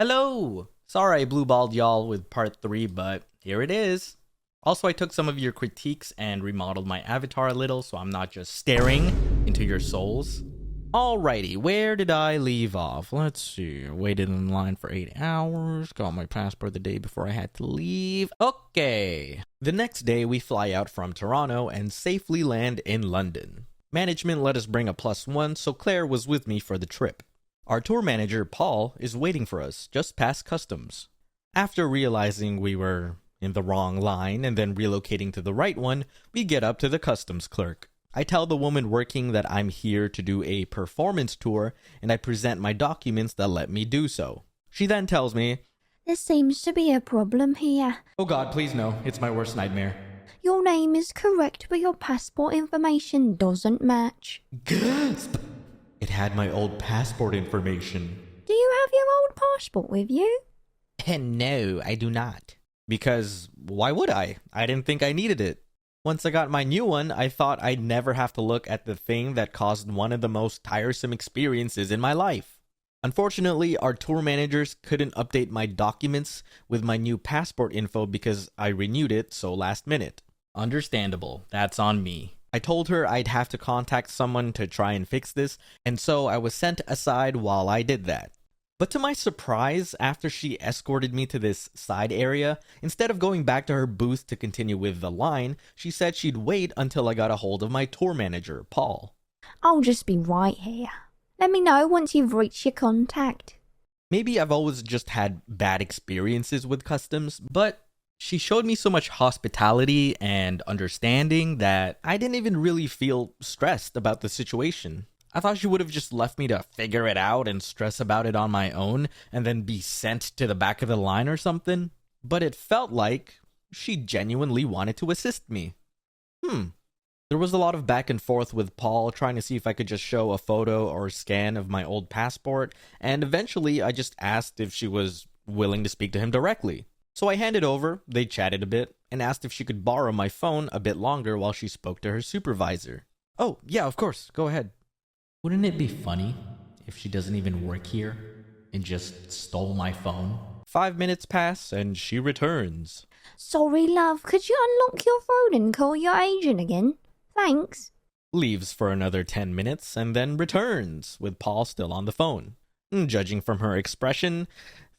Hello! Sorry I blue-balled y'all with part 3, but here it is. Also, I took some of your critiques and remodeled my avatar a little, so I'm not just staring into your souls. Alrighty, where did I leave off? Let's see. Waited in line for 8 hours. Got my passport the day before I had to leave. Okay. The next day, we fly out from Toronto and safely land in London. Management let us bring a +1, so Claire was with me for the trip. Our tour manager, Paul, is waiting for us just past customs. After realizing we were in the wrong line and then relocating to the right one, we get up to the customs clerk. I tell the woman working that I'm here to do a performance tour, and I present my documents that let me do so. She then tells me, "There seems to be a problem here. "Oh God, please no, it's my worst nightmare." Your name is correct, but your passport information doesn't match." Gasp! It had my old passport information. Do you have your old passport with you? No, I do not. Because why would I? I didn't think I needed it. Once I got my new one, I thought I'd never have to look at the thing that caused one of the most tiresome experiences in my life. Unfortunately, our tour managers couldn't update my documents with my new passport info because I renewed it so last minute. Understandable. That's on me. I told her I'd have to contact someone to try and fix this, and so I was sent aside while I did that. But to my surprise, after she escorted me to this side area, instead of going back to her booth to continue with the line, she said she'd wait until I got a hold of my tour manager, Paul. "I'll just be right here. Let me know once you've reached your contact." Maybe I've always just had bad experiences with customs, but she showed me so much hospitality and understanding that I didn't even really feel stressed about the situation. I thought she would have just left me to figure it out and stress about it on my own and then be sent to the back of the line or something. But it felt like she genuinely wanted to assist me. There was a lot of back and forth with Paul trying to see if I could just show a photo or scan of my old passport, and eventually I just asked if she was willing to speak to him directly. So I handed over, they chatted a bit, and asked if she could borrow my phone a bit longer while she spoke to her supervisor. "Oh, yeah, of course, go ahead." Wouldn't it be funny if she doesn't even work here and just stole my phone? 5 minutes pass and she returns. "Sorry, love. Could you unlock your phone and call your agent again? Thanks." Leaves for another 10 minutes and then returns, with Paul still on the phone. Judging from her expression,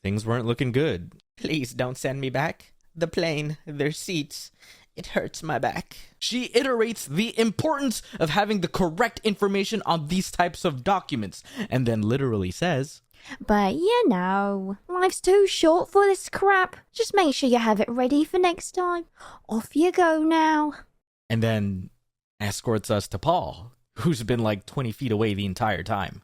things weren't looking good. "Please don't send me back. The plane, their seats. It hurts my back." She iterates the importance of having the correct information on these types of documents, and then literally says, "But you know, life's too short for this crap. Just make sure you have it ready for next time. Off you go now." and then escorts us to Paul, who's been like 20 feet away the entire time.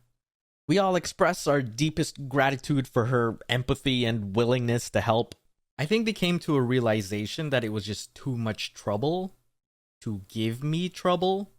We all express our deepest gratitude for her empathy and willingness to help. I think they came to a realization that it was just too much trouble to give me trouble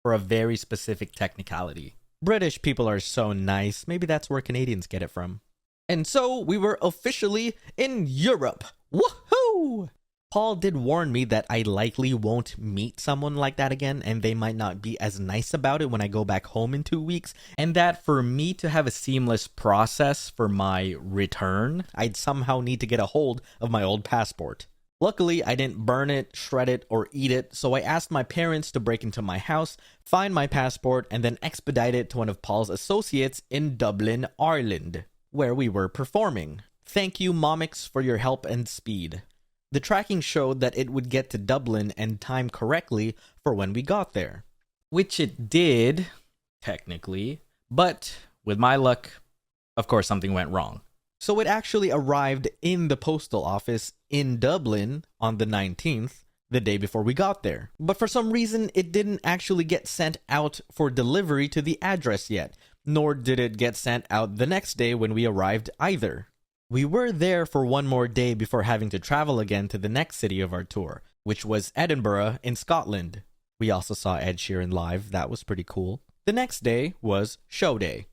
for a very specific technicality. British people are so nice. Maybe that's where Canadians get it from. And so we were officially in Europe. Woohoo! Paul did warn me that I likely won't meet someone like that again, and they might not be as nice about it when I go back home in 2 weeks, and that for me to have a seamless process for my return, I'd somehow need to get a hold of my old passport. Luckily, I didn't burn it, shred it, or eat it, so I asked my parents to break into my house, find my passport, and then expedite it to one of Paul's associates in Dublin, Ireland, where we were performing. Thank you, Domics, for your help and speed. The tracking showed that it would get to Dublin and time correctly for when we got there. Which it did, technically, but with my luck, of course something went wrong. So it actually arrived in the postal office in Dublin on the 19th, the day before we got there. But for some reason, it didn't actually get sent out for delivery to the address yet, nor did it get sent out the next day when we arrived either. We were there for one more day before having to travel again to the next city of our tour, which was Edinburgh in Scotland. We also saw Ed Sheeran live. That was pretty cool. The next day was show day.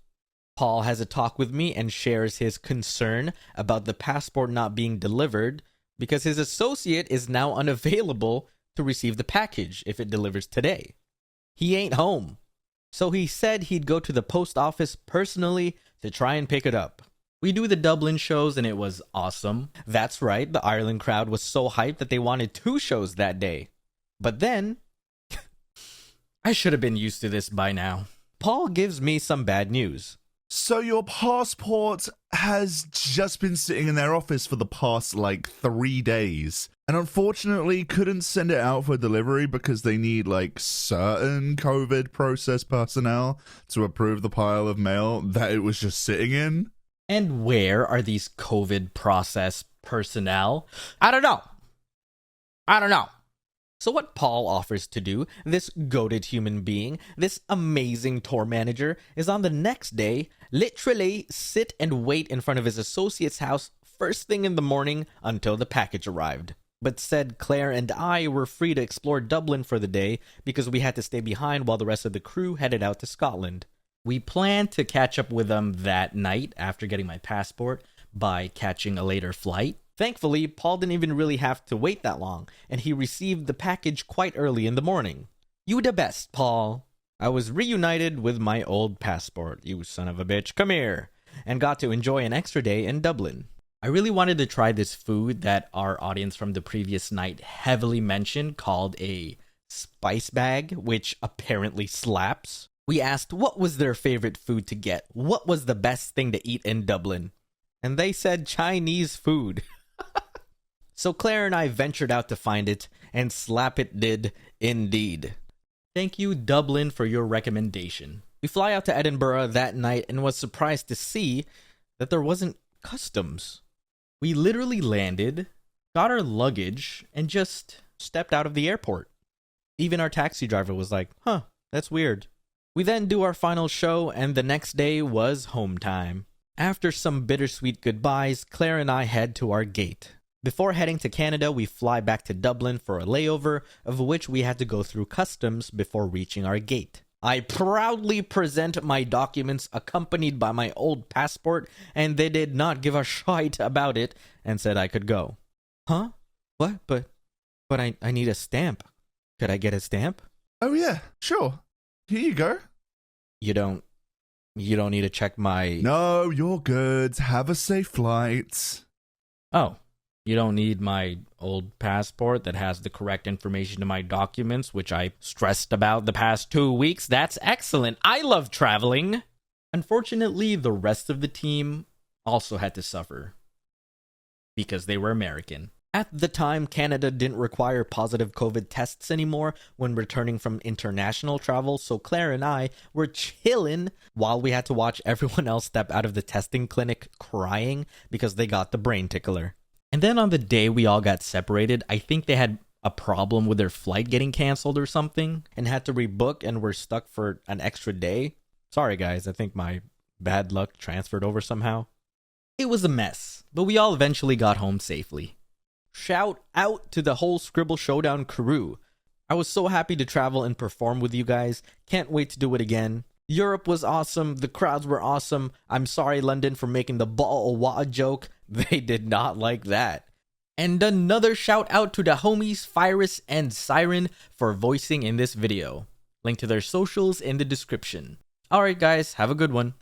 Paul has a talk with me and shares his concern about the passport not being delivered because his associate is now unavailable to receive the package if it delivers today. He ain't home. So he said he'd go to the post office personally to try and pick it up. We do the Dublin shows and it was awesome. That's right, the Ireland crowd was so hyped that they wanted 2 shows that day. But then, I should have been used to this by now. Paul gives me some bad news. So your passport has just been sitting in their office for the past, 3 days. And unfortunately couldn't send it out for delivery because they need, certain COVID process personnel to approve the pile of mail that it was just sitting in. And where are these COVID process personnel? I don't know. So what Paul offers to do, this goated human being, this amazing tour manager, is on the next day, literally sit and wait in front of his associate's house first thing in the morning until the package arrived. But said Claire and I were free to explore Dublin for the day because we had to stay behind while the rest of the crew headed out to Scotland. We planned to catch up with them that night after getting my passport by catching a later flight. Thankfully, Paul didn't even really have to wait that long, and he received the package quite early in the morning. You the best, Paul. I was reunited with my old passport, you son of a bitch, come here, and got to enjoy an extra day in Dublin. I really wanted to try this food that our audience from the previous night heavily mentioned called a spice bag, which apparently slaps. We asked what was their favorite food to get, what was the best thing to eat in Dublin, and they said Chinese food. So Claire and I ventured out to find it, and slap it did indeed. Thank you, Dublin, for your recommendation. We fly out to Edinburgh that night and was surprised to see that there wasn't customs. We literally landed, got our luggage, and just stepped out of the airport. Even our taxi driver was like, huh, that's weird. We then do our final show, and the next day was home time. After some bittersweet goodbyes, Claire and I head to our gate. Before heading to Canada, we fly back to Dublin for a layover, of which we had to go through customs before reaching our gate. I proudly present my documents accompanied by my old passport, and they did not give a shite about it and said I could go. Huh? What? But I need a stamp. Could I get a stamp? Oh yeah, sure. Here you go. You don't need to check my... No, you're good. Have a safe flight. Oh, you don't need my old passport that has the correct information to my documents, which I stressed about the past 2 weeks? That's excellent. I love traveling. Unfortunately, the rest of the team also had to suffer because they were American. At the time, Canada didn't require positive COVID tests anymore when returning from international travel, so Claire and I were chilling while we had to watch everyone else step out of the testing clinic crying because they got the brain tickler. And then on the day we all got separated, I think they had a problem with their flight getting canceled or something and had to rebook and were stuck for an extra day. Sorry guys, I think my bad luck transferred over somehow. It was a mess, but we all eventually got home safely. Shout out to the whole Scribble Showdown crew. I was so happy to travel and perform with you guys. Can't wait to do it again. Europe was awesome. The crowds were awesome. I'm sorry, London, for making the ball wa joke. They did not like that. And another shout out to the homies Virus and Siren for voicing in this video. Link to their socials in the description. Alright guys, have a good one.